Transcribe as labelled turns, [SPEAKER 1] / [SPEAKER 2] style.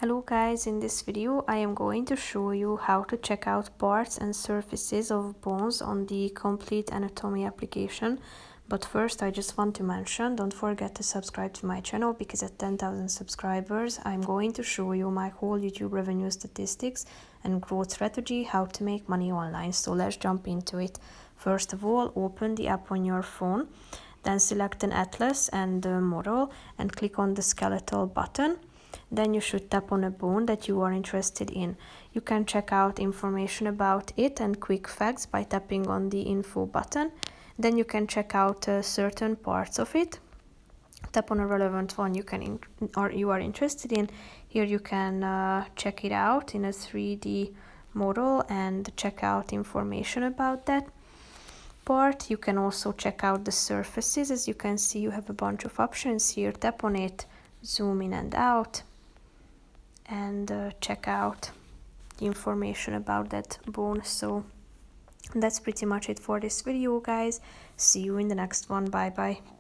[SPEAKER 1] Hello guys, in this video I am going to show you how to check out parts and surfaces of bones on the Complete Anatomy application. But first I just want to mention, don't forget to subscribe to my channel because at 10,000 subscribers I'm going to show you my whole YouTube revenue statistics and growth strategy, how to make money online. So let's jump into it. First of all, open the app on your phone, then select an atlas and the model and click on the skeletal button. Then you should tap on a bone that you are interested in. You can check out information about it and quick facts by tapping on the info button. Then you can check out certain parts of it. Tap on a relevant one you are interested in. Here you can check it out in a 3D model and check out information about that part. You can also check out the surfaces. As you can see, you have a bunch of options here. Tap on it, zoom in and out, and check out the information about that bone. So that's pretty much it for this video, guys. See you in the next one. Bye bye.